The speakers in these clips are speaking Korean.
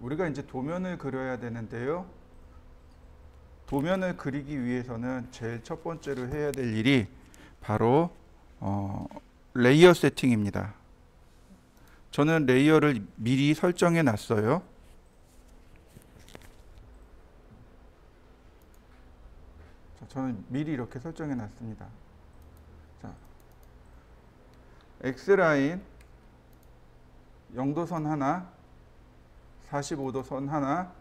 우리가 이제 도면을 그려야 되는데요. 도면을 그리기 위해서는 제일 첫 번째로 해야 될 일이 바로 레이어 세팅입니다. 저는 레이어를 미리 설정해 놨어요. 자, 저는 미리 이렇게 설정해 놨습니다. 자, X라인 0도선 하나, 45도 선 하나,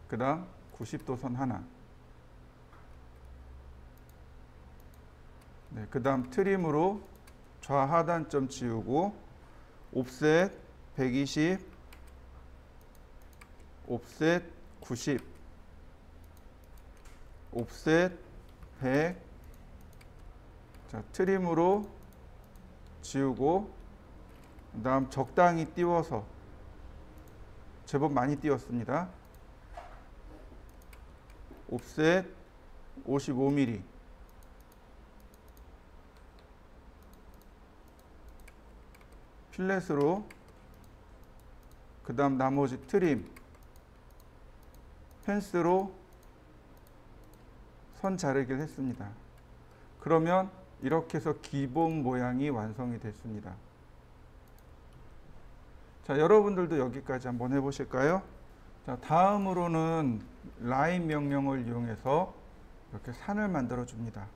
그 다음 90도 선 하나. 네, 그 다음 트림으로 좌하단점 지우고 옵셋 120, 옵셋 90, 옵셋 100. 자, 트림으로 지우고 그 다음 적당히 띄워서 제법 많이 띄웠습니다. 옵셋 55mm. 필렛으로 그 다음 나머지 트림 펜스로 선 자르기를 했습니다. 그러면 이렇게 해서 기본 모양이 완성이 됐습니다. 자, 여러분들도 여기까지 한번 해보실까요? 자, 다음으로는 라인 명령을 이용해서 이렇게 산을 만들어 줍니다.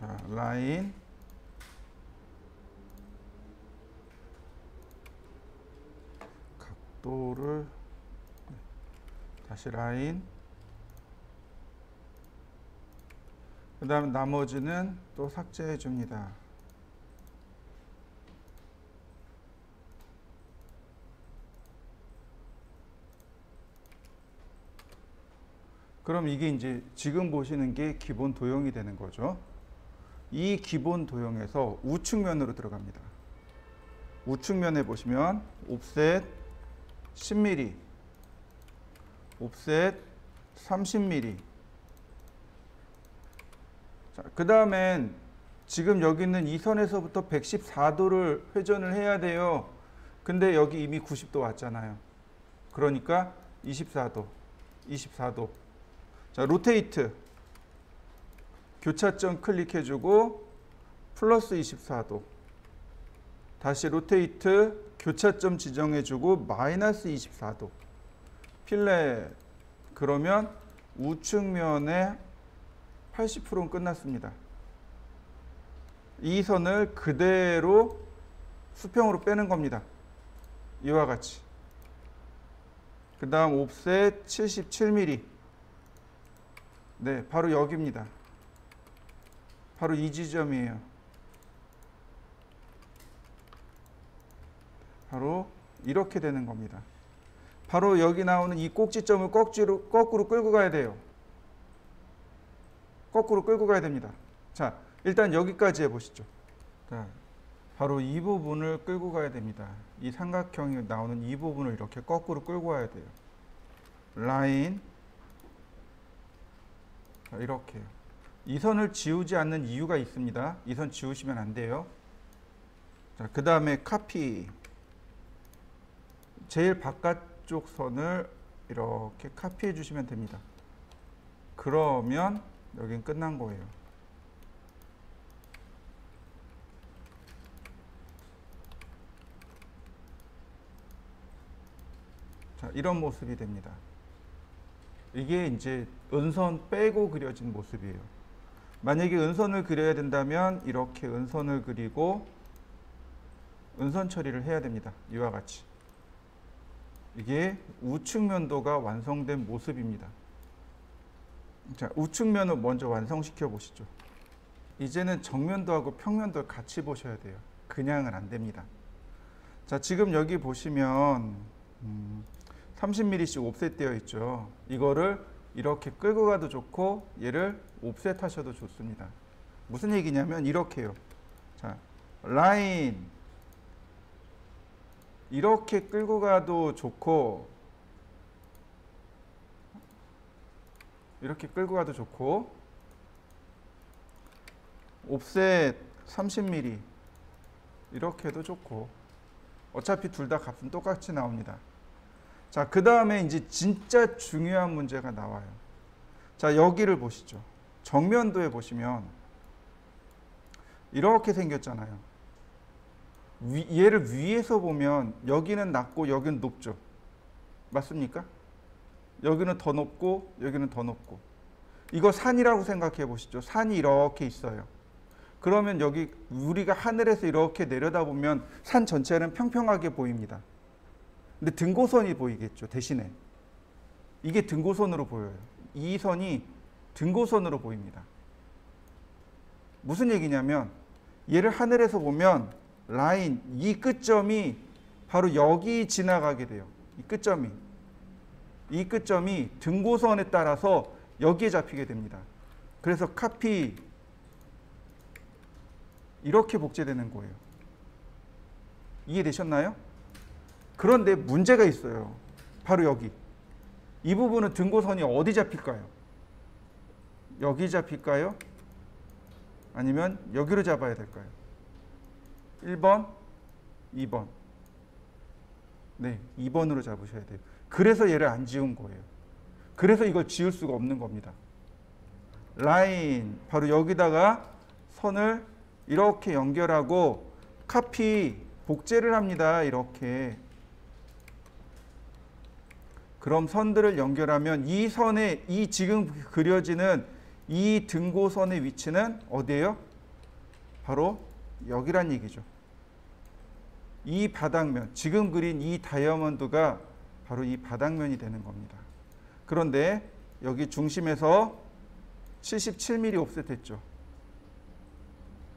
자, 라인 각도를 다시 라인 그 다음에 나머지는 또 삭제해 줍니다. 그럼 이게 이제 지금 보시는 게 기본 도형이 되는 거죠. 이 기본 도형에서 우측면으로 들어갑니다. 우측면에 보시면 옵셋 10mm, 옵셋 30mm. 자, 그 다음엔 지금 여기 있는 이 선에서부터 114도를 회전을 해야 돼요. 근데 여기 이미 90도 왔잖아요. 그러니까 24도, 24도. 자, 로테이트. 교차점 클릭해주고 플러스 24도. 다시 로테이트 교차점 지정해주고 마이너스 24도. 필렛. 그러면 우측면에 80%는 끝났습니다. 이 선을 그대로 수평으로 빼는 겁니다. 이와 같이. 그 다음 옵셋 77mm. 네, 바로 여기입니다. 바로 이 지점이에요. 바로 이렇게 되는 겁니다. 바로 여기 나오는 이 꼭지점을 거꾸로 끌고 가야 돼요. 거꾸로 끌고 가야 됩니다. 자, 일단 여기까지 해보시죠. 자, 바로 이 부분을 끌고 가야 됩니다. 이 삼각형이 나오는 이 부분을 이렇게 거꾸로 끌고 가야 돼요. 라인. 자, 이렇게요. 이 선을 지우지 않는 이유가 있습니다. 이 선 지우시면 안 돼요. 자, 그 다음에 카피. 제일 바깥쪽 선을 이렇게 카피해 주시면 됩니다. 그러면 여긴 끝난 거예요. 자, 이런 모습이 됩니다. 이게 이제 은선 빼고 그려진 모습이에요. 만약에 은선을 그려야 된다면 이렇게 은선을 그리고 은선 처리를 해야 됩니다. 이와 같이. 이게 우측면도가 완성된 모습입니다. 자, 우측면을 먼저 완성시켜 보시죠. 이제는 정면도하고 평면도를 같이 보셔야 돼요. 그냥은 안 됩니다. 자, 지금 여기 보시면 30mm씩 옵셋 되어 있죠. 이거를 이렇게 끌고 가도 좋고 얘를 옵셋 하셔도 좋습니다. 무슨 얘기냐면 이렇게요. 자, 라인 이렇게 끌고 가도 좋고 이렇게 끌고 가도 좋고 옵셋 30mm 이렇게 해도 좋고 어차피 둘 다 값은 똑같이 나옵니다. 자, 그 다음에 이제 진짜 중요한 문제가 나와요. 자, 여기를 보시죠. 정면도에 보시면 이렇게 생겼잖아요. 얘를 위에서 보면 여기는 낮고 여기는 높죠. 맞습니까? 여기는 더 높고 여기는 더 높고. 이거 산이라고 생각해 보시죠. 산이 이렇게 있어요. 그러면 여기 우리가 하늘에서 이렇게 내려다보면 산 전체는 평평하게 보입니다. 근데 등고선이 보이겠죠. 대신에 이게 등고선으로 보여요. 이 선이 등고선으로 보입니다. 무슨 얘기냐면 얘를 하늘에서 보면 라인, 이 끝점이 바로 여기 지나가게 돼요. 이 끝점이 등고선에 따라서 여기에 잡히게 됩니다. 그래서 카피 이렇게 복제되는 거예요. 이해되셨나요? 그런데 문제가 있어요. 바로 여기. 이 부분은 등고선이 어디 잡힐까요? 여기 잡힐까요? 아니면 여기로 잡아야 될까요? 1번, 2번. 네, 2번으로 잡으셔야 돼요. 그래서 얘를 안 지운 거예요. 그래서 이걸 지울 수가 없는 겁니다. 라인, 바로 여기다가 선을 이렇게 연결하고 카피, 복제를 합니다. 이렇게. 그럼 선들을 연결하면 이 선에, 이 지금 그려지는 이 등고선의 위치는 어디예요? 바로 여기란 얘기죠. 이 바닥면, 지금 그린 이 다이아몬드가 바로 이 바닥면이 되는 겁니다. 그런데 여기 중심에서 77mm 옵셋했죠.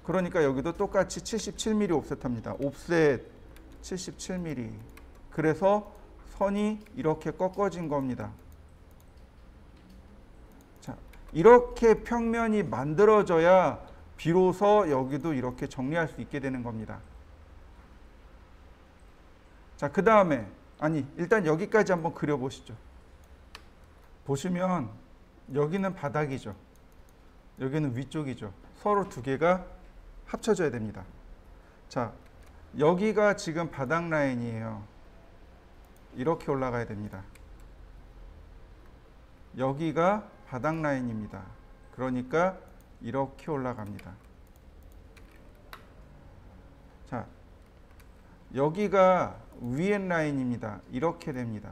그러니까 여기도 똑같이 77mm 옵셋합니다. 옵셋 77mm. 그래서 선이 이렇게 꺾어진 겁니다. 자, 이렇게 평면이 만들어져야 비로소 여기도 이렇게 정리할 수 있게 되는 겁니다. 자, 그 다음에 일단 여기까지 한번 그려보시죠. 보시면 여기는 바닥이죠. 여기는 위쪽이죠. 서로 두 개가 합쳐져야 됩니다. 자, 여기가 지금 바닥 라인이에요. 이렇게 올라가야 됩니다. 여기가 바닥 라인입니다. 그러니까 이렇게 올라갑니다. 자, 여기가 위엔 라인입니다. 이렇게 됩니다.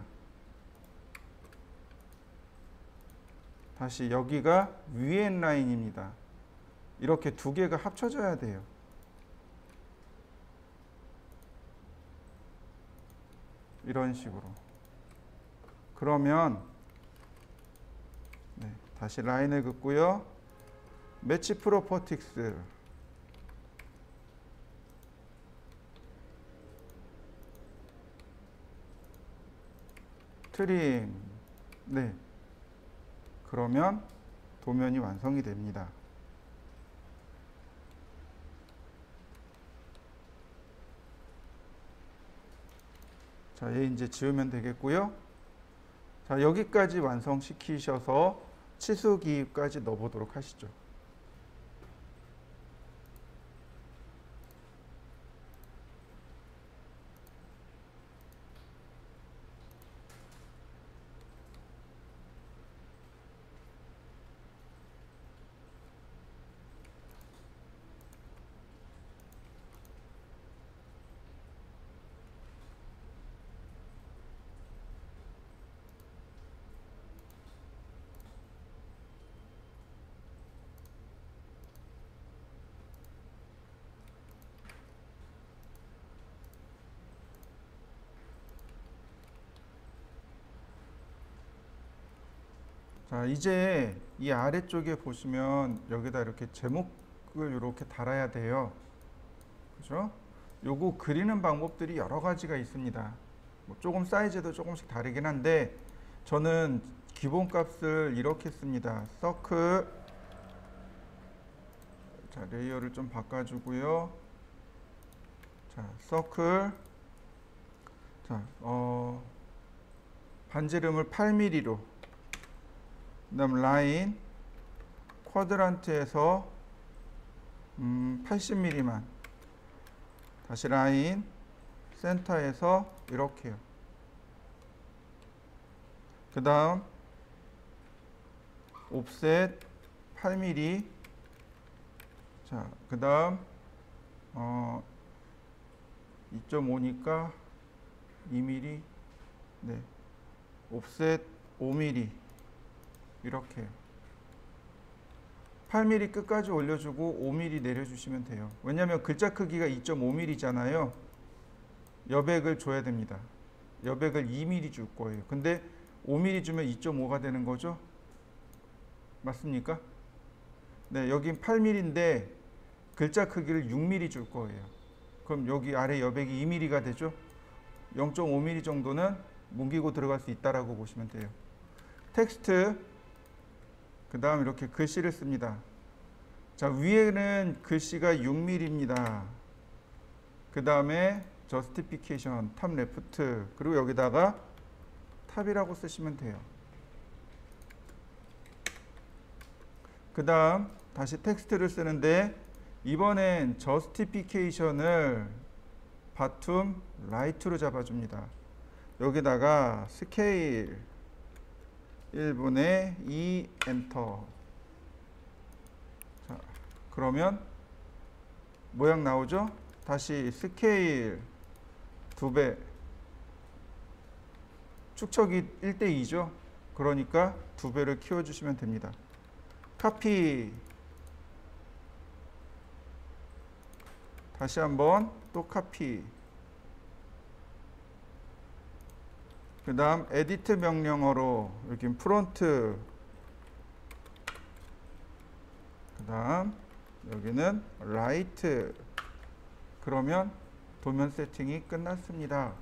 다시 여기가 위엔 라인입니다. 이렇게 두 개가 합쳐져야 돼요. 이런 식으로. 그러면 네, 다시 라인을 긋고요. 매치 프로퍼틱스 트림. 네. 그러면 도면이 완성이 됩니다. 자, 얘 이제 지우면 되겠고요. 자, 여기까지 완성시키셔서 치수 기입까지 넣어보도록 하시죠. 자, 이제 이 아래쪽에 보시면 여기다 이렇게 제목을 이렇게 달아야 돼요. 그죠? 요거 그리는 방법들이 여러 가지가 있습니다. 뭐 조금 사이즈도 조금씩 다르긴 한데 저는 기본값을 이렇게 씁니다. 서클. 자, 레이어를 좀 바꿔주고요. 자, 서클. 자, 반지름을 8mm로. 그 다음 라인 쿼드란트에서 80mm만. 다시 라인 센터에서 이렇게요. 그 다음 옵셋 8mm. 자, 그 다음 2.5니까 2mm. 네, 옵셋 5mm. 이렇게 8mm 끝까지 올려주고 5mm 내려주시면 돼요. 왜냐하면 글자 크기가 2.5mm잖아요. 여백을 줘야 됩니다. 여백을 2mm 줄 거예요. 근데 5mm 주면 2.5가 되는 거죠. 맞습니까? 네, 여긴 8mm인데 글자 크기를 6mm 줄 거예요. 그럼 여기 아래 여백이 2mm가 되죠. 0.5mm 정도는 뭉기고 들어갈 수 있다라고 보시면 돼요. 텍스트, 그 다음 이렇게 글씨를 씁니다. 자, 위에는 글씨가 6mm입니다. 그 다음에 저스티피케이션, 탑 레프트, 그리고 여기다가 탑이라고 쓰시면 돼요. 그 다음 다시 텍스트를 쓰는데 이번엔 저스티피케이션을 바툼 라이트로 잡아줍니다. 여기다가 스케일 1분의 2 엔터. 자, 그러면 모양 나오죠? 다시 스케일 2배. 축척이 1:2죠. 그러니까 2배를 키워주시면 됩니다. 카피. 다시 한번 또 카피. 그 다음 에디트 명령어로 여기 프론트. 그 다음 여기는 라이트. 그러면 도면 세팅이 끝났습니다.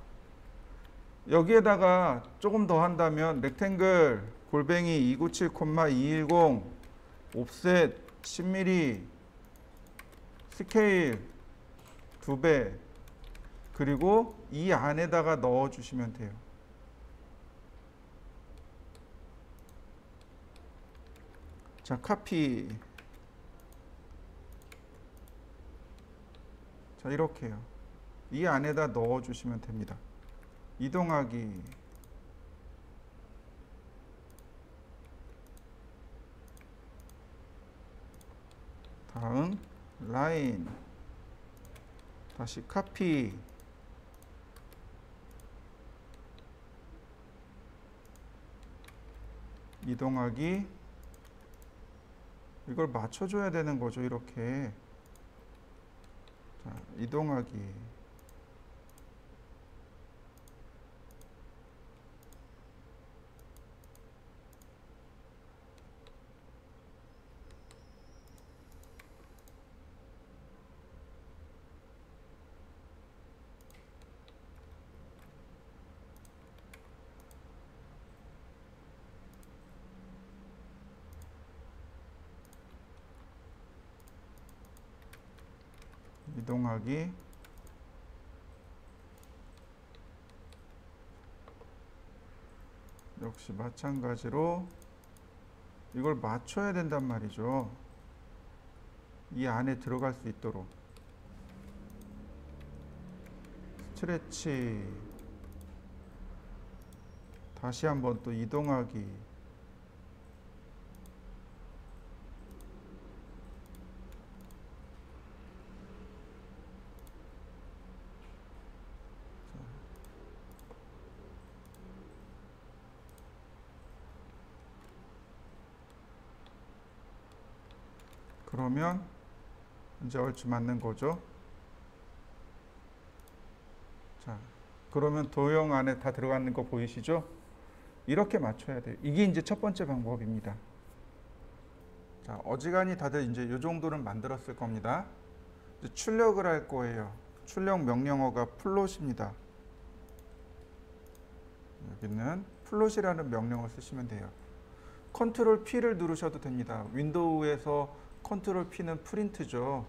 여기에다가 조금 더 한다면 렉탱글 골뱅이 297,210 옵셋 10mm 스케일 2배 그리고 이 안에다가 넣어 주시면 돼요. 자, 카피. 자, 이렇게요. 이 안에다 넣어 주시면 됩니다. 이동하기. 다음 라인. 다시 카피. 이동하기. 이걸 맞춰줘야 되는 거죠. 이렇게. 자, 이동하기. 이동하기. 역시 마찬가지로 이걸 맞춰야 된단 말이죠. 이 안에 들어갈 수 있도록. 스트레치. 다시 한번 또 이동하기. 그러면 이제 얼추 맞는 거죠. 자, 그러면 도형 안에 다 들어가는 거 보이시죠? 이렇게 맞춰야 돼요. 이게 이제 첫 번째 방법입니다. 자, 어지간히 다들 이제 이 정도는 만들었을 겁니다. 이제 출력을 할 거예요. 출력 명령어가 플롯입니다. 여기는 플롯이라는 명령을 쓰시면 돼요. 컨트롤 P를 누르셔도 됩니다. 윈도우에서 컨트롤 P는 프린트죠.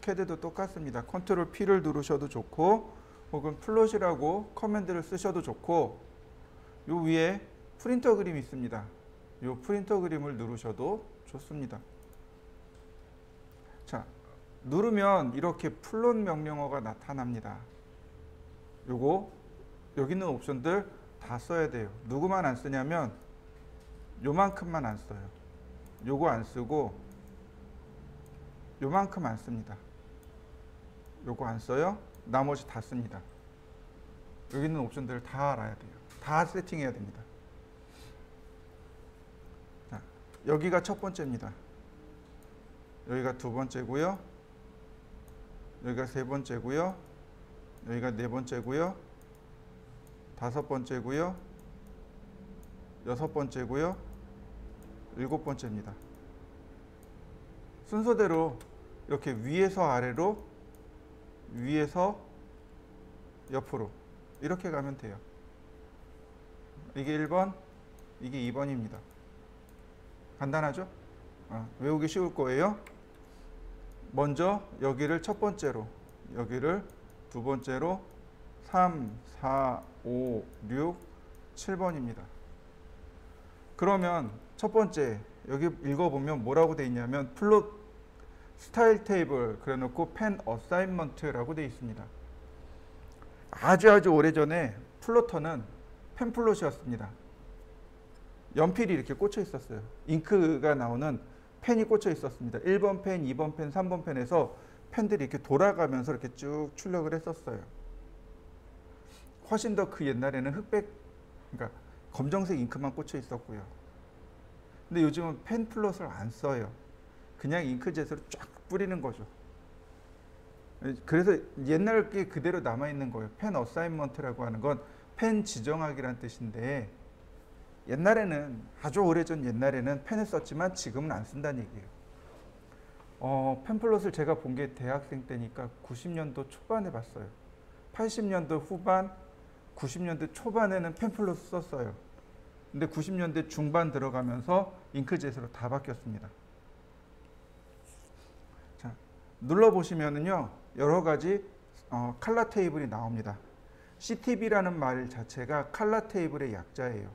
캐드도 똑같습니다. 컨트롤 P를 누르셔도 좋고 혹은 플롯이라고 커맨드를 쓰셔도 좋고 요 위에 프린터 그림이 있습니다. 요 프린터 그림을 누르셔도 좋습니다. 자, 누르면 이렇게 플롯 명령어가 나타납니다. 요거 여기 있는 옵션들 다 써야 돼요. 누구만 안 쓰냐면 요만큼만 안 써요. 요거 안 쓰고 요만큼 안 씁니다. 요거 안 써요. 나머지 다 씁니다. 여기 있는 옵션들을 다 알아야 돼요. 다 세팅해야 됩니다. 자, 여기가 첫 번째입니다. 여기가 두 번째고요. 여기가 세 번째고요. 여기가 네 번째고요. 다섯 번째고요. 여섯 번째고요. 일곱 번째입니다. 순서대로 이렇게 위에서 아래로, 위에서 옆으로 이렇게 가면 돼요. 이게 1번, 이게 2번입니다. 간단하죠? 외우기 쉬울 거예요. 먼저 여기를 첫 번째로, 여기를 두 번째로 3, 4, 5, 6, 7번입니다. 그러면 첫 번째 여기 읽어보면 뭐라고 돼 있냐면 플롯 스타일 테이블 그래놓고 펜 어사인먼트라고 돼 있습니다. 아주 오래전에 플로터는 펜 플롯이었습니다. 연필이 이렇게 꽂혀 있었어요. 잉크가 나오는 펜이 꽂혀 있었습니다. 1번 펜, 2번 펜, 3번 펜에서 펜들이 이렇게 돌아가면서 이렇게 쭉 출력을 했었어요. 훨씬 더 그 옛날에는 흑백, 그러니까 검정색 잉크만 꽂혀 있었고요. 근데 요즘은 펜 플롯을 안 써요. 그냥 잉크젯으로 쫙 뿌리는 거죠. 그래서 옛날 게 그대로 남아있는 거예요. 펜 어사인먼트라고 하는 건 펜 지정하기란 뜻인데 옛날에는 아주 오래전 옛날에는 펜을 썼지만 지금은 안 쓴다는 얘기예요. 펜 플롯을 제가 본 게 대학생 때니까 90년도 초반에 봤어요. 80년도 후반, 90년대 초반에는 펜 플롯을 썼어요. 근데 90년대 중반 들어가면서 잉크젯으로 다 바뀌었습니다. 자, 눌러보시면은요, 여러 가지 컬러 테이블이 나옵니다. CTB라는 말 자체가 컬러 테이블의 약자예요.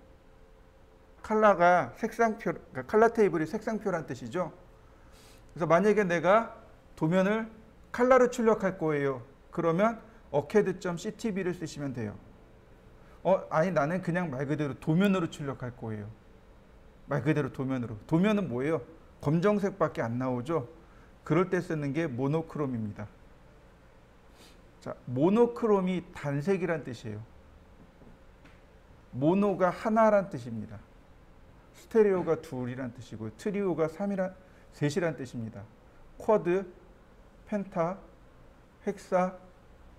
컬러가 색상표, 그러니까 컬러 테이블이 색상표란 뜻이죠. 그래서 만약에 내가 도면을 컬러로 출력할 거예요. 그러면 arcade.ctb를 쓰시면 돼요. 아니 나는 그냥 말 그대로 도면으로 출력할 거예요. 말 그대로 도면으로. 도면은 뭐예요? 검정색밖에 안 나오죠. 그럴 때 쓰는 게 모노크롬입니다. 자, 모노크롬이 단색이란 뜻이에요. 모노가 하나란 뜻입니다. 스테레오가 둘이란 뜻이고 트리오가 셋이란 뜻입니다. 쿼드, 펜타, 헥사,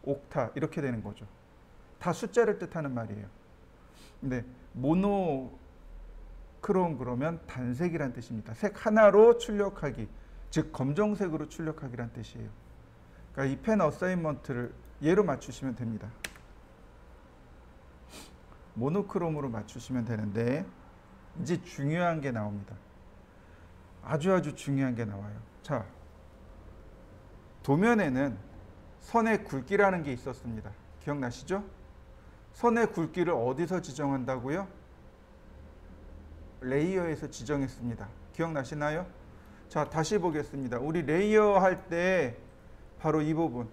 옥타 이렇게 되는 거죠. 다 숫자를 뜻하는 말이에요. 근데 모노크롬 그러면 단색이란 뜻입니다. 색 하나로 출력하기, 즉 검정색으로 출력하기란 뜻이에요. 그러니까 이 펜 어사인먼트를 얘로 맞추시면 됩니다. 모노크롬으로 맞추시면 되는데 이제 중요한 게 나옵니다. 아주 중요한 게 나와요. 자, 도면에는 선의 굵기라는 게 있었습니다. 기억나시죠? 선의 굵기를 어디서 지정한다고요? 레이어에서 지정했습니다. 기억나시나요? 자, 다시 보겠습니다. 우리 레이어 할 때 바로 이 부분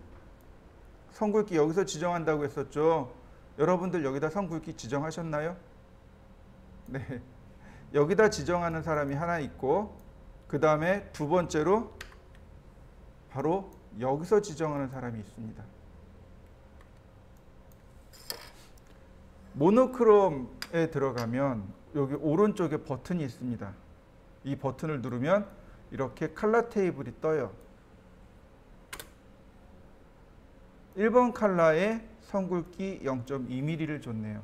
선 굵기 여기서 지정한다고 했었죠. 여러분들 여기다 선 굵기 지정하셨나요? 네, 여기다 지정하는 사람이 하나 있고 그 다음에 두 번째로 바로 여기서 지정하는 사람이 있습니다. 모노크롬에 들어가면 여기 오른쪽에 버튼이 있습니다. 이 버튼을 누르면 이렇게 컬러 테이블이 떠요. 1번 컬러에 선 굵기 0.2mm를 줬네요.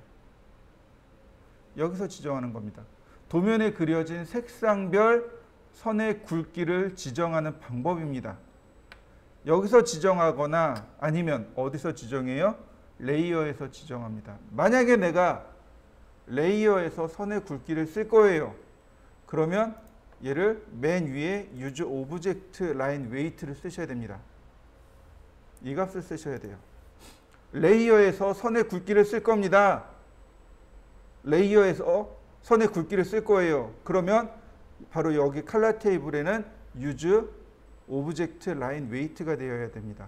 여기서 지정하는 겁니다. 도면에 그려진 색상별 선의 굵기를 지정하는 방법입니다. 여기서 지정하거나 아니면 어디서 지정해요? 레이어에서 지정합니다. 만약에 내가 레이어에서 선의 굵기를 쓸 거예요. 그러면 얘를 맨 위에 use object line weight를 쓰셔야 됩니다. 이 값을 쓰셔야 돼요. 레이어에서 선의 굵기를 쓸 겁니다. 레이어에서 선의 굵기를 쓸 거예요. 그러면 바로 여기 컬러 테이블에는 use 오브젝트 라인 웨이트가 되어야 됩니다.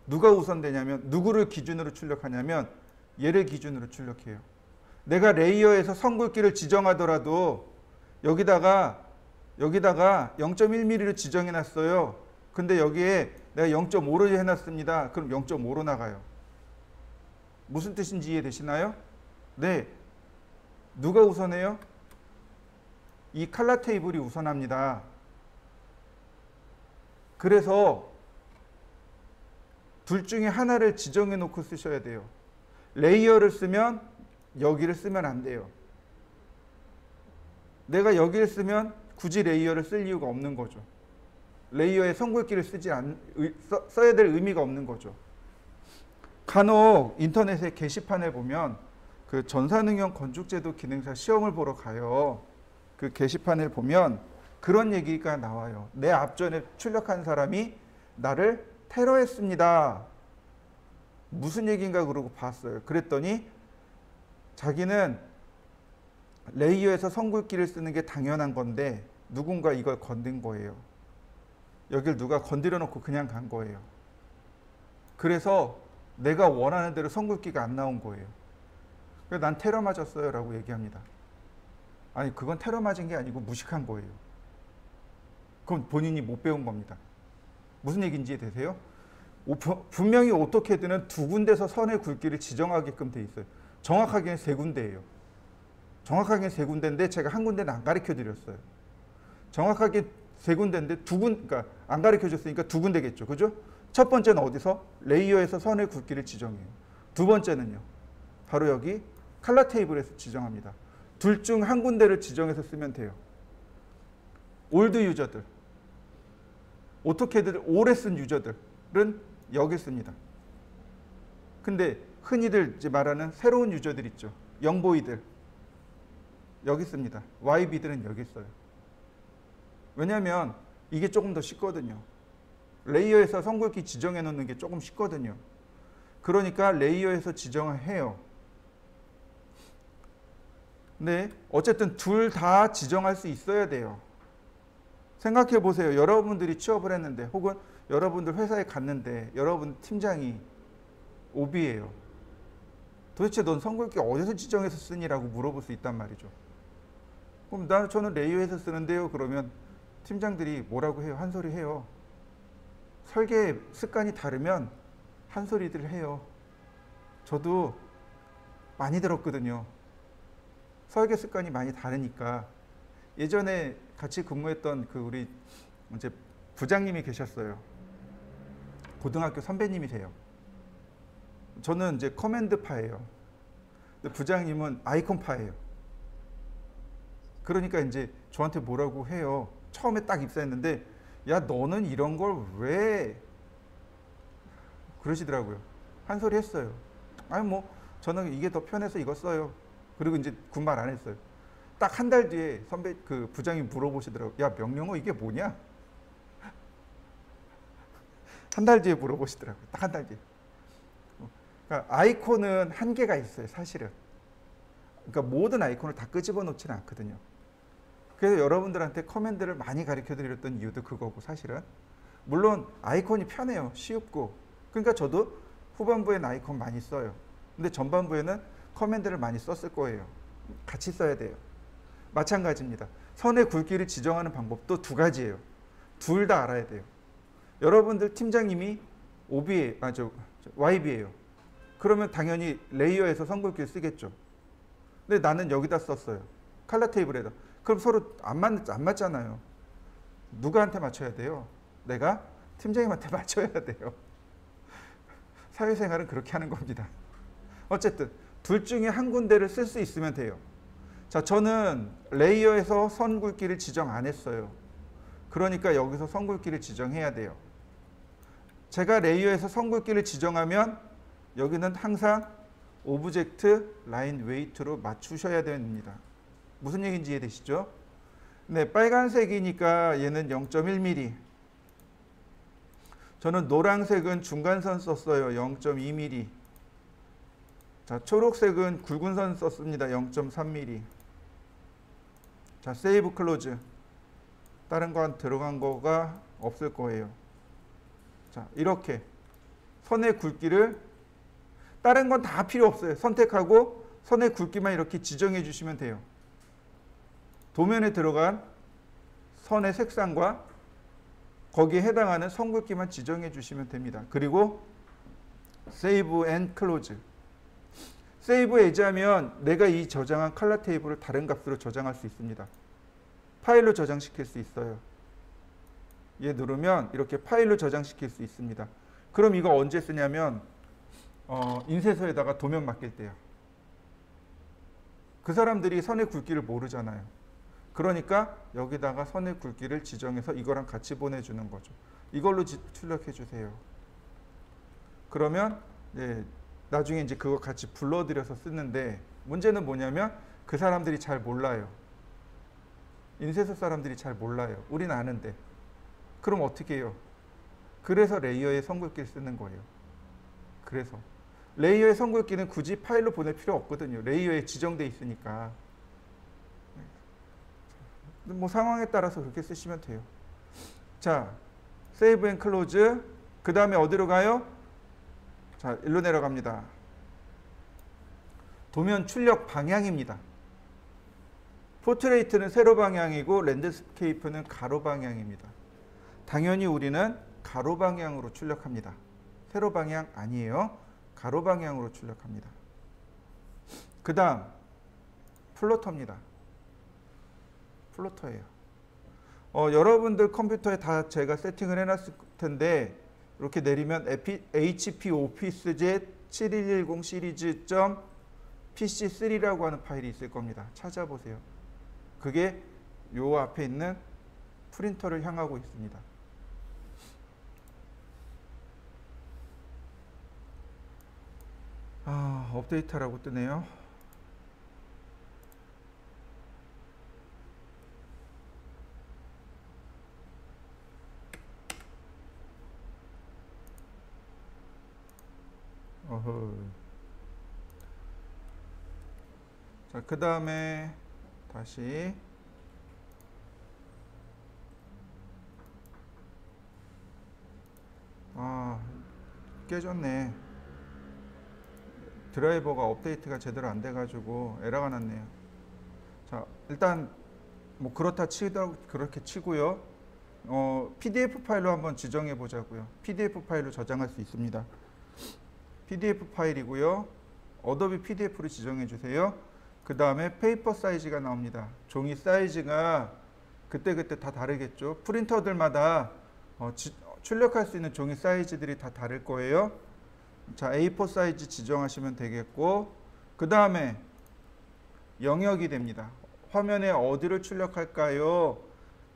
누가 우선되냐면, 누구를 기준으로 출력하냐면 얘를 기준으로 출력해요. 내가 레이어에서 선 굵기를 지정하더라도 여기다가 0.1mm를 지정해 놨어요. 근데 여기에 내가 0.5로 해놨습니다. 그럼 0.5로 나가요. 무슨 뜻인지 이해되시나요? 네. 누가 우선해요? 이 칼라 테이블이 우선합니다. 그래서 둘 중에 하나를 지정해 놓고 쓰셔야 돼요. 레이어를 쓰면 여기를 쓰면 안 돼요. 내가 여기를 쓰면 굳이 레이어를 쓸 이유가 없는 거죠. 레이어에 선 굵기를 써야 될 의미가 없는 거죠. 간혹 인터넷에 게시판에 보면 그 전산응용 건축제도 기능사 시험을 보러 가요. 그 게시판을 보면 그런 얘기가 나와요. 내 앞전에 출력한 사람이 나를 테러했습니다. 무슨 얘기인가 그러고 봤어요. 그랬더니 자기는 레이어에서 선 굵기를 쓰는 게 당연한 건데 누군가 이걸 건든 거예요. 여길 누가 건드려 놓고 그냥 간 거예요. 그래서 내가 원하는 대로 선 굵기가 안 나온 거예요. 그래서 난 테러 맞았어요 라고 얘기합니다. 아니, 그건 테러 맞은 게 아니고 무식한 거예요. 그건 본인이 못 배운 겁니다. 무슨 얘기인지 이해되세요? 분명히 오토캐드는 두 군데서 선의 굵기를 지정하게끔 돼 있어요. 정확하게는 세 군데예요. 정확하게는 세 군데인데 제가 한 군데는 안 가르쳐 드렸어요. 정확하게 세 군데인데 그러니까 안 가르쳐 줬으니까 두 군데겠죠. 그죠? 첫 번째는 어디서? 레이어에서 선의 굵기를 지정해요. 두 번째는요. 바로 여기 칼라 테이블에서 지정합니다. 둘 중 한 군데를 지정해서 쓰면 돼요. 올드 유저들, 오토캐드를 오래 쓴 유저들은 여기 씁니다. 근데 흔히들 이제 말하는 새로운 유저들 있죠. 영보이들 여기 씁니다. YB들은 여기 써요. 왜냐하면 이게 조금 더 쉽거든요. 레이어에서 선 굵기 지정해 놓는 게 조금 쉽거든요. 그러니까 레이어에서 지정을 해요. 근데 어쨌든 둘 다 지정할 수 있어야 돼요. 생각해 보세요. 여러분들이 취업을 했는데 혹은 여러분들 회사에 갔는데 여러분 팀장이 OB예요. 도대체 넌 선 굵기 어디서 지정해서 쓰니라고 물어볼 수 있단 말이죠. 그럼 저는 레이어에서 쓰는데요. 그러면 팀장들이 뭐라고 해요? 한 소리 해요. 설계 습관이 다르면 한 소리들 해요. 저도 많이 들었거든요. 설계 습관이 많이 다르니까. 예전에 같이 근무했던 그 우리 이제 부장님이 계셨어요. 고등학교 선배님이세요. 저는 이제 커맨드파예요. 근데 부장님은 아이콘파예요. 그러니까 이제 저한테 뭐라고 해요. 처음에 딱 입사했는데 야, 너는 이런 걸 왜 그러시더라고요. 한 소리 했어요. 아니 뭐 저는 이게 더 편해서 이거 써요. 그리고 이제 군말 안 했어요. 딱 한 달 뒤에 그 부장이 물어보시더라고요. 야, 명령어 이게 뭐냐? 한 달 뒤에 물어보시더라고요. 딱 한 달 뒤에. 그러니까 아이콘은 한계가 있어요, 사실은. 그러니까 모든 아이콘을 다 끄집어 놓지는 않거든요. 그래서 여러분들한테 커맨드를 많이 가르쳐 드렸던 이유도 그거고, 사실은. 물론 아이콘이 편해요. 쉽고. 그러니까 저도 후반부에는 아이콘 많이 써요. 근데 전반부에는 커맨드를 많이 썼을 거예요. 같이 써야 돼요. 마찬가지입니다. 선의 굵기를 지정하는 방법도 두 가지예요. 둘 다 알아야 돼요. 여러분들 팀장님이 YB예요. 그러면 당연히 레이어에서 선 굵기를 쓰겠죠. 근데 나는 여기다 썼어요. 칼라 테이블에다. 그럼 서로 안 맞잖아요. 누구한테 맞춰야 돼요? 내가 팀장님한테 맞춰야 돼요. 사회생활은 그렇게 하는 겁니다. 어쨌든 둘 중에 한 군데를 쓸 수 있으면 돼요. 자, 저는 레이어에서 선 굵기를 지정 안 했어요. 그러니까 여기서 선 굵기를 지정해야 돼요. 제가 레이어에서 선 굵기를 지정하면 여기는 항상 오브젝트 라인 웨이트로 맞추셔야 됩니다. 무슨 얘기인지 이해되시죠? 네, 빨간색이니까 얘는 0.1mm. 저는 노란색은 중간선 썼어요. 0.2mm. 자, 초록색은 굵은 선 썼습니다. 0.3mm. 자, 세이브 클로즈. 다른 거 들어간 거가 없을 거예요. 자, 이렇게 선의 굵기를 다른 건 다 필요 없어요. 선택하고 선의 굵기만 이렇게 지정해 주시면 돼요. 도면에 들어간 선의 색상과 거기에 해당하는 선 굵기만 지정해 주시면 됩니다. 그리고 Save and Close. 세이브 에즈하면 내가 이 저장한 컬러 테이블을 다른 값으로 저장할 수 있습니다. 파일로 저장시킬 수 있어요. 얘 누르면 이렇게 파일로 저장시킬 수 있습니다. 그럼 이거 언제 쓰냐면 인쇄소에다가 도면 맡길 때요. 그 사람들이 선의 굵기를 모르잖아요. 그러니까 여기다가 선의 굵기를 지정해서 이거랑 같이 보내주는 거죠. 이걸로 출력해 주세요. 그러면 나중에 이제 그거 같이 불러들여서 쓰는데 문제는 뭐냐면 그 사람들이 잘 몰라요. 인쇄소 사람들이 잘 몰라요. 우린 아는데. 그럼 어떻게 해요? 그래서 레이어의 선 굵기를 쓰는 거예요. 그래서 레이어의 선 굵기는 굳이 파일로 보낼 필요 없거든요. 레이어에 지정돼 있으니까. 뭐 상황에 따라서 그렇게 쓰시면 돼요. 자, 세이브 앤 클로즈. 그 다음에 어디로 가요? 자, 일로 내려갑니다. 도면 출력 방향입니다. 포트레이트는 세로 방향이고 랜드스케이프는 가로 방향입니다. 당연히 우리는 가로 방향으로 출력합니다. 세로 방향 아니에요. 가로 방향으로 출력합니다. 그 다음 플로터입니다. 플로터예요. 여러분들 컴퓨터에 다 제가 세팅을 해놨을 텐데 이렇게 내리면 HP 오피스젯 7110 시리즈 .pc3라고 하는 파일이 있을 겁니다. 찾아보세요. 그게 요 앞에 있는 프린터를 향하고 있습니다. 업데이트라고 뜨네요. 자, 그 다음에 다시 깨졌네. 드라이버가 업데이트가 제대로 안 돼가지고 에러가 났네요. 자, 일단 뭐 그렇다 그렇게 치고요. PDF 파일로 한번 지정해 보자고요. PDF 파일로 저장할 수 있습니다. PDF 파일이고요. 어도비 PDF로 지정해 주세요. 그 다음에 페이퍼 사이즈가 나옵니다. 종이 사이즈가 그때그때 다 다르겠죠. 프린터들마다 출력할 수 있는 종이 사이즈들이 다 다를 거예요. 자, A4 사이즈 지정하시면 되겠고, 그 다음에 영역이 됩니다. 화면에 어디를 출력할까요?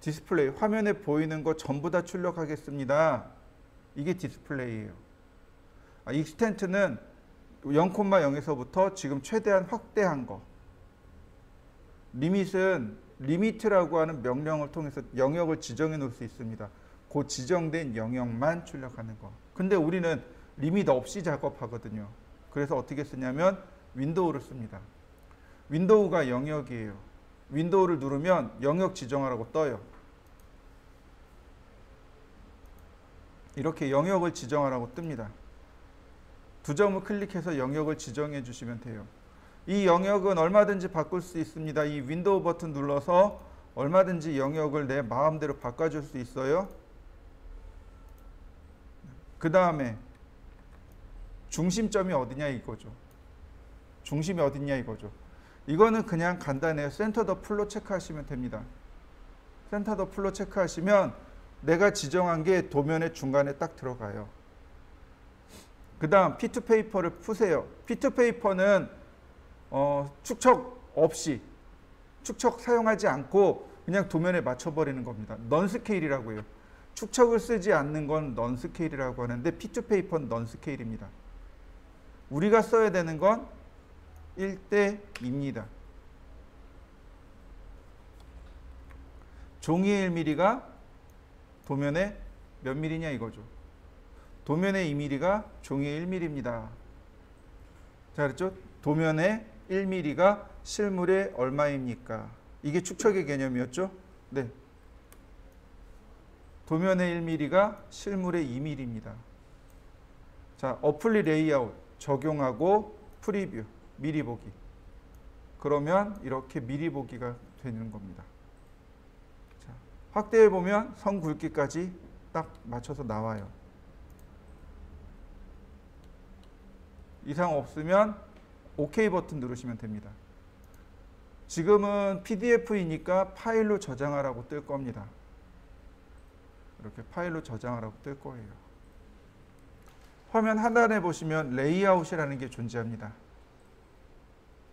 디스플레이, 화면에 보이는 거 전부 다 출력하겠습니다. 이게 디스플레이예요. 익스텐트는 0,0에서부터 지금 최대한 확대한 거. 리밋은 리미트라고 하는 명령을 통해서 영역을 지정해 놓을 수 있습니다. 그 지정된 영역만 출력하는 거. 근데 우리는 리밋 없이 작업하거든요. 그래서 어떻게 쓰냐면 윈도우를 씁니다. 윈도우가 영역이에요. 윈도우를 누르면 영역 지정하라고 떠요. 이렇게 영역을 지정하라고 뜹니다. 두 점을 클릭해서 영역을 지정해 주시면 돼요. 이 영역은 얼마든지 바꿀 수 있습니다. 이 윈도우 버튼 눌러서 얼마든지 영역을 내 마음대로 바꿔줄 수 있어요. 그 다음에 중심점이 어디냐 이거죠. 중심이 어디냐 이거죠. 이거는 그냥 간단해요. 센터 더 풀로 체크하시면 됩니다. 센터 더 풀로 체크하시면 내가 지정한 게 도면의 중간에 딱 들어가요. 그 다음 피트 페이퍼를 푸세요. 피트 페이퍼는 축척 없이, 축척 사용하지 않고 그냥 도면에 맞춰버리는 겁니다. 넌 스케일이라고 해요. 축척을 쓰지 않는 건 넌 스케일이라고 하는데 피트 페이퍼는 넌 스케일입니다. 우리가 써야 되는 건 1:2입니다. 종이의 1mm가 도면에 몇 mm냐 이거죠. 도면의 2mm가 종이의 1mm입니다. 자, 그랬죠? 도면의 1mm가 실물의 얼마입니까? 이게 축척의 개념이었죠? 네. 도면의 1mm가 실물의 2mm입니다. 자, 어플리 레이아웃 적용하고 프리뷰 미리 보기. 그러면 이렇게 미리 보기가 되는 겁니다. 자, 확대해 보면 선 굵기까지 딱 맞춰서 나와요. 이상 없으면 OK 버튼 누르시면 됩니다. 지금은 PDF이니까 파일로 저장하라고 뜰 겁니다. 이렇게 파일로 저장하라고 뜰 거예요. 화면 하단에 보시면 레이아웃이라는 게 존재합니다.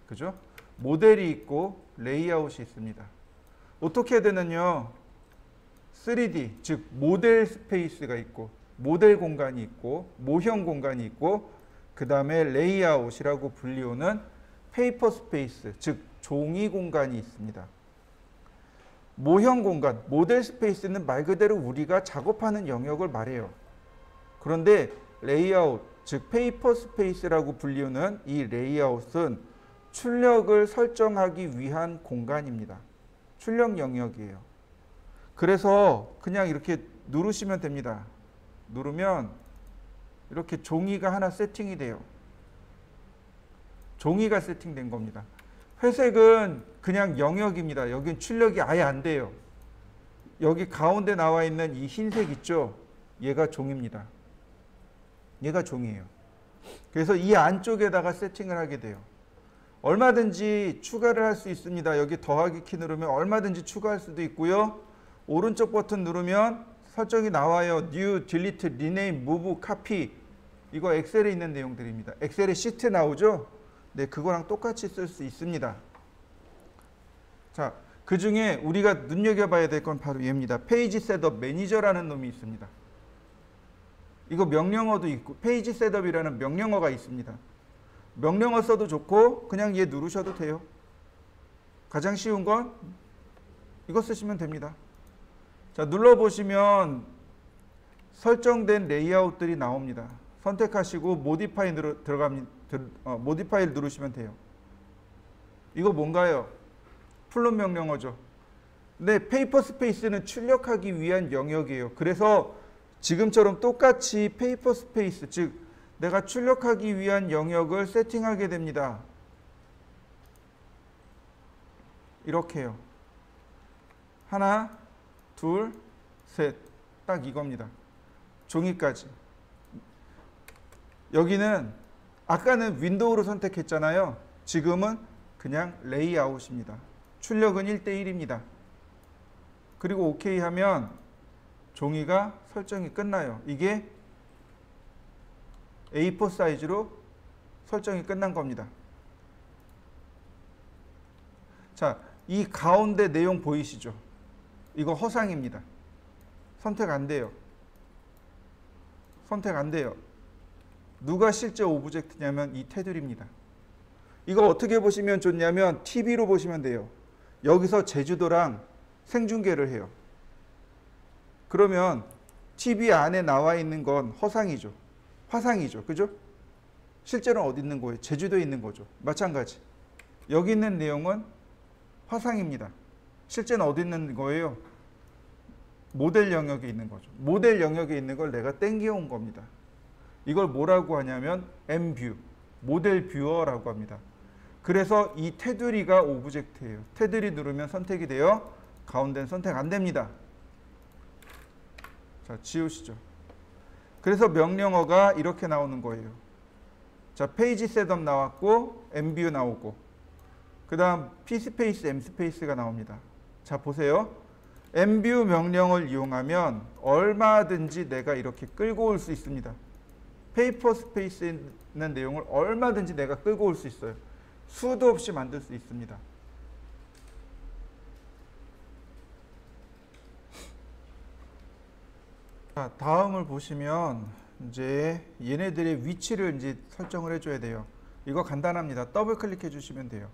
그죠? 모델이 있고 레이아웃이 있습니다. 오토캐드는요 3D 즉 모델 스페이스가 있고 모델 공간이 있고 모형 공간이 있고 그 다음에 레이아웃이라고 불리우는 페이퍼 스페이스 즉 종이 공간이 있습니다. 모형 공간, 모델 스페이스는 말 그대로 우리가 작업하는 영역을 말해요. 그런데 레이아웃, 즉 페이퍼 스페이스라고 불리우는 이 레이아웃은 출력을 설정하기 위한 공간입니다. 출력 영역이에요. 그래서 그냥 이렇게 누르시면 됩니다. 누르면 이렇게 종이가 하나 세팅이 돼요. 종이가 세팅된 겁니다. 회색은 그냥 영역입니다. 여긴 출력이 아예 안 돼요. 여기 가운데 나와 있는 이 흰색 있죠? 얘가 종입니다. 얘가 종이에요. 그래서 이 안쪽에다가 세팅을 하게 돼요. 얼마든지 추가를 할 수 있습니다. 여기 더하기 키 누르면 얼마든지 추가할 수도 있고요. 오른쪽 버튼 누르면 설정이 나와요. New, Delete, Rename, Move, Copy. 이거 엑셀에 있는 내용들입니다. 엑셀에 시트 나오죠? 네, 그거랑 똑같이 쓸 수 있습니다. 자, 그 중에 우리가 눈여겨봐야 될 건 바로 얘입니다. 페이지 셋업 매니저라는 놈이 있습니다. 이거 명령어도 있고 페이지 셋업이라는 명령어가 있습니다. 명령어 써도 좋고 그냥 얘 누르셔도 돼요. 가장 쉬운 건 이거 쓰시면 됩니다. 자, 눌러보시면 설정된 레이아웃들이 나옵니다. 선택하시고 모디파이 모디파이를 누르시면 돼요. 이거 뭔가요? 플롯 명령어죠. 근데 페이퍼 스페이스는 출력하기 위한 영역이에요. 그래서 지금처럼 똑같이 페이퍼 스페이스, 즉 내가 출력하기 위한 영역을 세팅하게 됩니다. 이렇게요. 하나, 둘, 셋. 딱 이겁니다. 종이까지. 여기는 아까는 윈도우로 선택했잖아요. 지금은 그냥 레이아웃입니다. 출력은 1:1입니다. 그리고 OK 하면 종이가 설정이 끝나요. 이게 A4 사이즈로 설정이 끝난 겁니다. 자, 이 가운데 내용 보이시죠? 이거 허상입니다. 선택 안 돼요. 선택 안 돼요. 누가 실제 오브젝트냐면 이 테두리입니다. 이거 어떻게 보시면 좋냐면 TV로 보시면 돼요. 여기서 제주도랑 생중계를 해요. 그러면 TV 안에 나와 있는 건 허상이죠. 화상이죠. 그죠? 실제로는 어디 있는 거예요? 제주도에 있는 거죠. 마찬가지. 여기 있는 내용은 화상입니다. 실제는 어디 있는 거예요? 모델 영역에 있는 거죠. 모델 영역에 있는 걸 내가 땡겨온 겁니다. 이걸 뭐라고 하냐면 MView, 모델 뷰어라고 합니다. 그래서 이 테두리가 오브젝트예요. 테두리 누르면 선택이 돼요. 가운데는 선택 안 됩니다. 자, 지우시죠. 그래서 명령어가 이렇게 나오는 거예요. 자, 페이지 셋업 나왔고 MView 나오고 그 다음 P스페이스, M스페이스가 나옵니다. 자, 보세요. MView 명령을 이용하면 얼마든지 내가 이렇게 끌고 올 수 있습니다. 페이퍼 스페이스에 있는 내용을 얼마든지 내가 끌고 올 수 있어요. 수도 없이 만들 수 있습니다. 자, 다음을 보시면 이제 얘네들의 위치를 이제 설정을 해줘야 돼요. 이거 간단합니다. 더블 클릭해 주시면 돼요.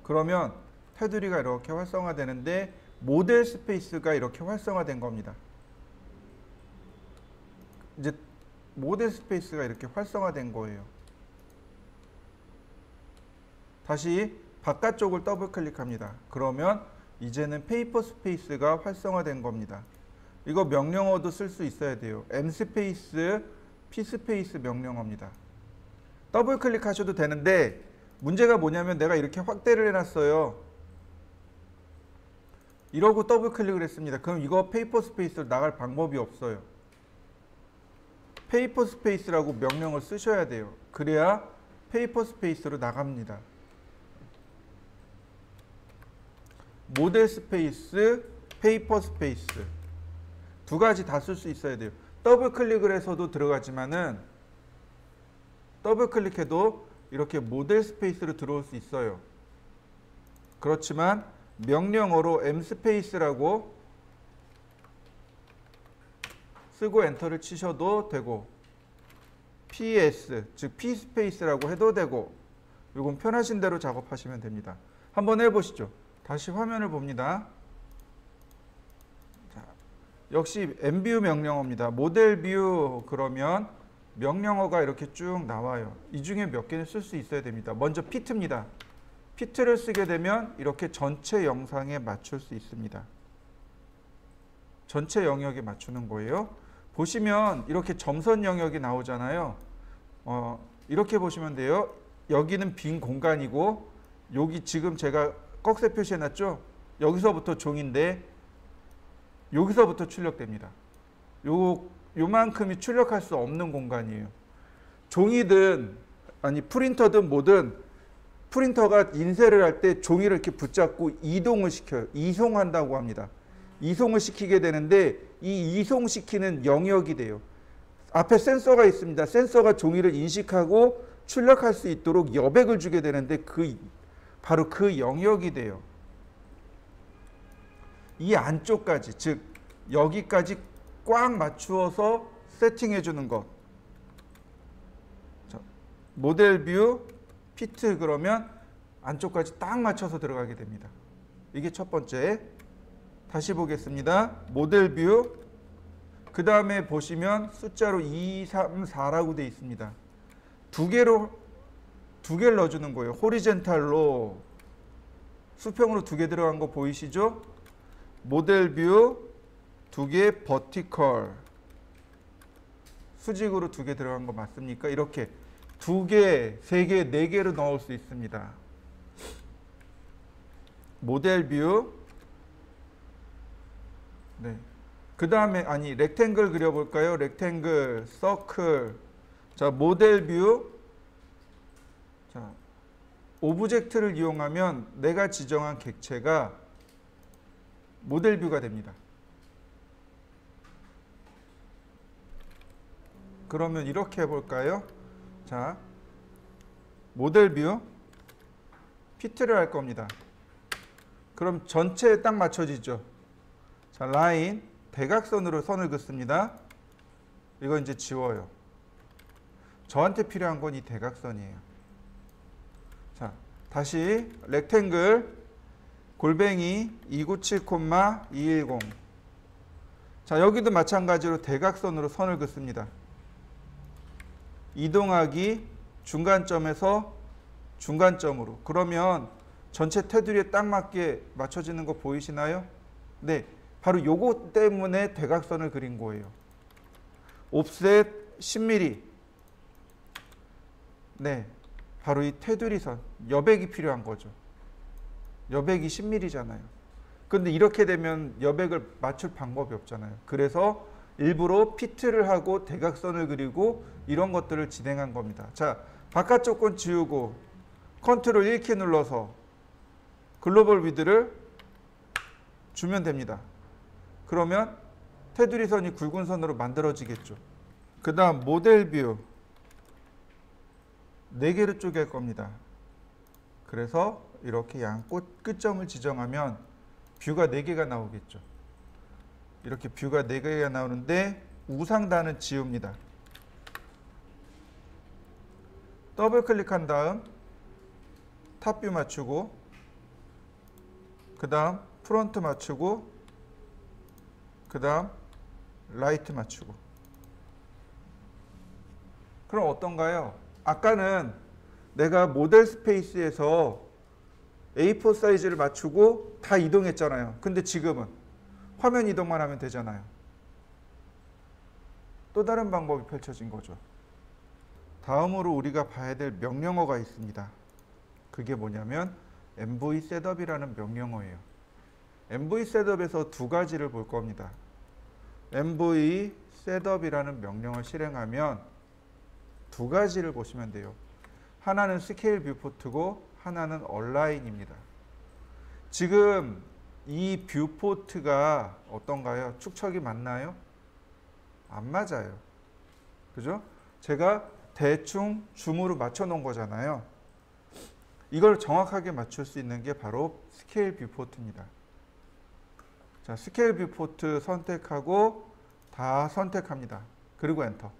그러면 테두리가 이렇게 활성화되는데 모델 스페이스가 이렇게 활성화된 겁니다. 이제 모델 스페이스가 이렇게 활성화된 거예요. 다시 바깥쪽을 더블 클릭합니다. 그러면 이제는 페이퍼 스페이스가 활성화된 겁니다. 이거 명령어도 쓸 수 있어야 돼요. M 스페이스 P 스페이스 명령어입니다. 더블 클릭하셔도 되는데 문제가 뭐냐면 내가 이렇게 확대를 해놨어요. 이러고 더블 클릭을 했습니다. 그럼 이거 페이퍼 스페이스로 나갈 방법이 없어요. 페이퍼 스페이스라고 명령을 쓰셔야 돼요. 그래야 페이퍼 스페이스로 나갑니다. 모델 스페이스, 페이퍼 스페이스 두 가지 다 쓸 수 있어야 돼요. 더블 클릭을 해서도 들어가지만은 더블 클릭해도 이렇게 모델 스페이스로 들어올 수 있어요. 그렇지만 명령어로 M 스페이스라고 쓰고 엔터를 치셔도 되고 PS 즉 P 스페이스라고 해도 되고 이건 편하신 대로 작업하시면 됩니다. 한번 해보시죠. 다시 화면을 봅니다. 자, 역시 MView 명령어입니다. 모델 뷰 그러면 명령어가 이렇게 쭉 나와요. 이 중에 몇 개는 쓸 수 있어야 됩니다. 먼저 피트입니다. 피트를 쓰게 되면 이렇게 전체 영상에 맞출 수 있습니다. 전체 영역에 맞추는 거예요. 보시면 이렇게 점선 영역이 나오잖아요. 이렇게 보시면 돼요. 여기는 빈 공간이고 여기 지금 제가 꺽쇠 표시해놨죠. 여기서부터 종인데 여기서부터 출력됩니다. 요만큼이 출력할 수 없는 공간이에요. 종이든 아니 프린터든 뭐든 프린터가 인쇄를 할 때 종이를 이렇게 붙잡고 이동을 시켜요. 이송한다고 합니다. 이송을 시키게 되는데 이 이송시키는 영역이 돼요. 앞에 센서가 있습니다. 센서가 종이를 인식하고 출력할 수 있도록 여백을 주게 되는데 바로 그 영역이 돼요. 이 안쪽까지 즉 여기까지 꽉 맞추어서 세팅해 주는 것. 자, 모델 뷰 피트 그러면 안쪽까지 딱 맞춰서 들어가게 됩니다. 이게 첫 번째. 다시 보겠습니다. 모델 뷰 그 다음에 보시면 숫자로 2, 3, 4라고 되어 있습니다. 두 개를 넣어주는 거예요. 호리젠탈로 수평으로 두 개 들어간 거 보이시죠? 모델 뷰 두 개 버티컬 수직으로 두 개 들어간 거 맞습니까? 이렇게 두 개, 세 개, 네 개로 넣을 수 있습니다. 모델 뷰 네. 그 다음에 렉탱글 그려볼까요? 렉탱글, 서클. 자, 모델 뷰. 자, 오브젝트를 이용하면 내가 지정한 객체가 모델 뷰가 됩니다. 그러면 이렇게 해볼까요? 자, 모델 뷰. 피트를 할 겁니다. 그럼 전체에 딱 맞춰지죠. 자, 라인, 대각선으로 선을 긋습니다. 이거 이제 지워요. 저한테 필요한 건 이 대각선이에요. 자, 다시 렉탱글, 골뱅이 297,210. 자, 여기도 마찬가지로 대각선으로 선을 긋습니다. 이동하기 중간점에서 중간점으로. 그러면 전체 테두리에 딱 맞게 맞춰지는 거 보이시나요? 네. 바로 요거 때문에 대각선을 그린 거예요. 옵셋 10mm. 네, 바로 이 테두리선, 여백이 필요한 거죠. 여백이 10mm잖아요. 근데 이렇게 되면 여백을 맞출 방법이 없잖아요. 그래서 일부러 피트를 하고 대각선을 그리고 이런 것들을 진행한 겁니다. 자, 바깥쪽 건 지우고 컨트롤 1키 눌러서 글로벌 위드를 주면 됩니다. 그러면 테두리선이 굵은 선으로 만들어지겠죠. 그 다음 모델 뷰 4개로 쪼갤 겁니다. 그래서 이렇게 양꽃 끝점을 지정하면 뷰가 4개가 나오겠죠. 이렇게 뷰가 4개가 나오는데 우상단은 지웁니다. 더블 클릭한 다음 탑뷰 맞추고 그 다음 프론트 맞추고 그 다음 라이트 맞추고. 그럼 어떤가요? 아까는 내가 모델 스페이스에서 A4 사이즈를 맞추고 다 이동했잖아요. 근데 지금은 화면 이동만 하면 되잖아요. 또 다른 방법이 펼쳐진 거죠. 다음으로 우리가 봐야 될 명령어가 있습니다. 그게 뭐냐면 MV 셋업이라는 명령어예요. MV 셋업에서 두 가지를 볼 겁니다. MV 셋업이라는 명령을 실행하면 두 가지를 보시면 돼요. 하나는 스케일 뷰포트고 하나는 얼라인입니다. 지금 이 뷰포트가 어떤가요? 축척이 맞나요? 안 맞아요. 그죠? 제가 대충 줌으로 맞춰 놓은 거잖아요. 이걸 정확하게 맞출 수 있는 게 바로 스케일 뷰포트입니다. 자, 스케일 뷰포트 선택하고 다 선택합니다. 그리고 엔터.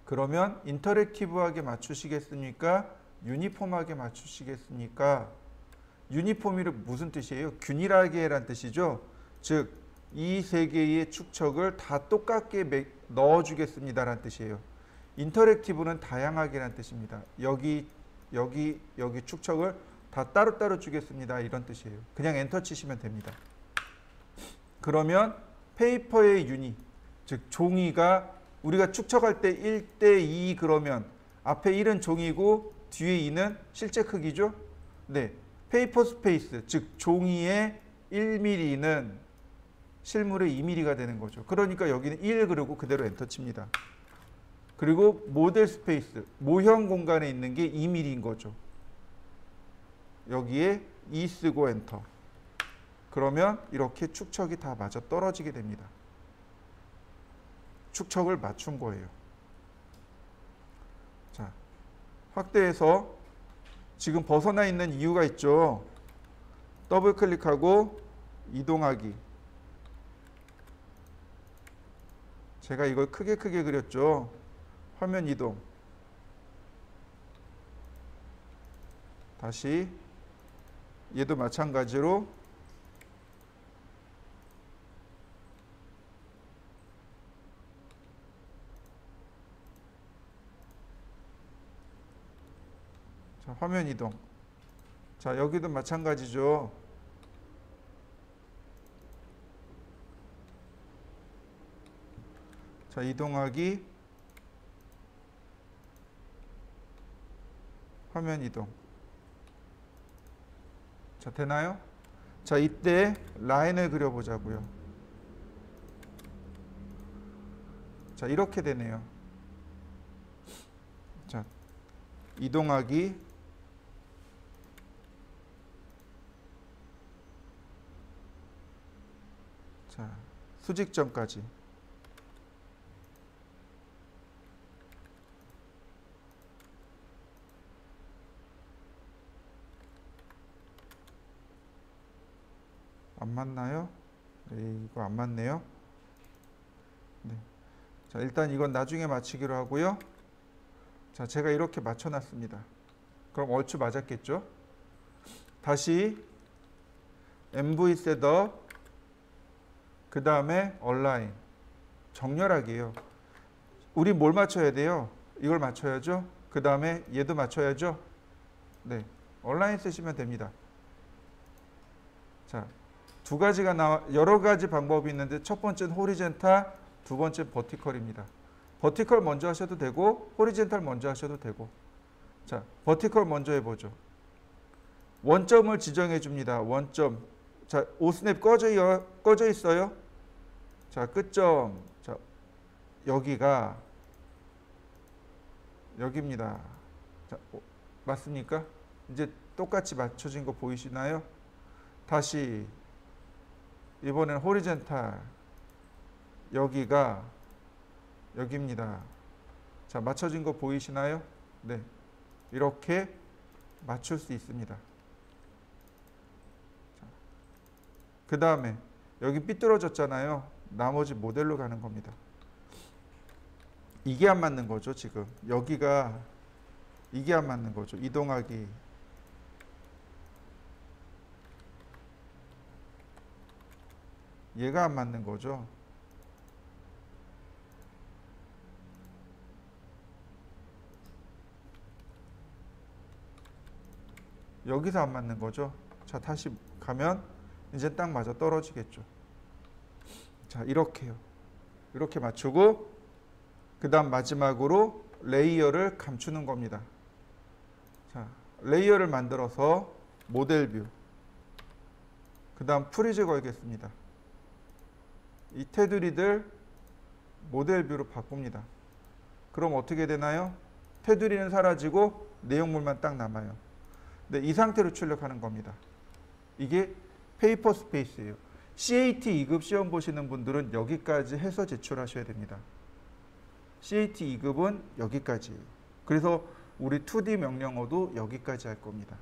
그러면 인터랙티브하게 맞추시겠습니까? 유니폼하게 맞추시겠습니까? 유니폼이 무슨 뜻이에요? 균일하게란 뜻이죠. 즉, 이 세 개의 축척을 다 똑같게 넣어주겠습니다라는 뜻이에요. 인터랙티브는 다양하게란 뜻입니다. 여기 축척을 다 따로따로 주겠습니다. 이런 뜻이에요. 그냥 엔터 치시면 됩니다. 그러면 페이퍼의 유니, 즉 종이가 우리가 축척할 때 1:2 그러면 앞에 1은 종이고 뒤에 2는 실제 크기죠. 네, 페이퍼 스페이스, 즉 종이의 1mm는 실물의 2mm가 되는 거죠. 그러니까 여기는 1 그리고 그대로 엔터 칩니다. 그리고 모델 스페이스, 모형 공간에 있는 게 2mm인 거죠. 여기에 2 쓰고 엔터. 그러면 이렇게 축척이 다 맞아 떨어지게 됩니다. 축척을 맞춘 거예요. 자, 확대해서 지금 벗어나 있는 이유가 있죠. 더블 클릭하고 이동하기. 제가 이걸 크게 그렸죠. 화면 이동. 다시 얘도 마찬가지로 자, 화면 이동. 자, 여기도 마찬가지죠. 자, 이동하기. 화면 이동. 자, 되나요? 자, 이때 라인을 그려보자고요. 자, 이렇게 되네요. 자, 이동하기. 자, 수직점까지. 안 맞나요? 네, 이거 안 맞네요. 네. 자, 일단 이건 나중에 맞추기로 하고요. 자, 제가 이렇게 맞춰놨습니다. 그럼 얼추 맞았겠죠? 다시 MV 셋업, 그 다음에 얼라인. 정렬하기예요. 우리 뭘 맞춰야 돼요? 이걸 맞춰야죠. 그 다음에 얘도 맞춰야죠. 네, 얼라인 쓰시면 됩니다. 자, 두 가지가 여러 가지 방법이 있는데 첫 번째는 호리젠탈, 두 번째 버티컬입니다. 버티컬 먼저 하셔도 되고 호리젠탈 먼저 하셔도 되고. 자, 버티컬 먼저 해보죠. 원점을 지정해 줍니다. 원점. 자, 5스냅 꺼져 있어요. 자, 끝점. 자, 여기가 여기입니다. 자, 맞습니까? 이제 똑같이 맞춰진 거 보이시나요? 다시 이번엔 호리젠탈. 여기가 여기입니다. 자, 맞춰진 거 보이시나요? 네, 이렇게 맞출 수 있습니다. 그 다음에 여기 삐뚤어졌잖아요. 나머지 모델로 가는 겁니다. 이게 안 맞는 거죠. 지금 여기가 이게 안 맞는 거죠. 이동하기. 얘가 안 맞는 거죠. 여기서 안 맞는 거죠. 자, 다시 가면 이제 딱 맞아 떨어지겠죠. 자, 이렇게요. 이렇게 맞추고 그 다음 마지막으로 레이어를 감추는 겁니다. 자, 레이어를 만들어서 모델 뷰, 그 다음 프리즈 걸겠습니다. 이 테두리들 모델 뷰로 바꿉니다. 그럼 어떻게 되나요? 테두리는 사라지고 내용물만 딱 남아요. 근데 이 상태로 출력하는 겁니다. 이게 페이퍼 스페이스예요. CAT 2급 시험 보시는 분들은 여기까지 해서 제출하셔야 됩니다. CAT 2급은 여기까지예요. 그래서 우리 2D 명령어도 여기까지 할 겁니다.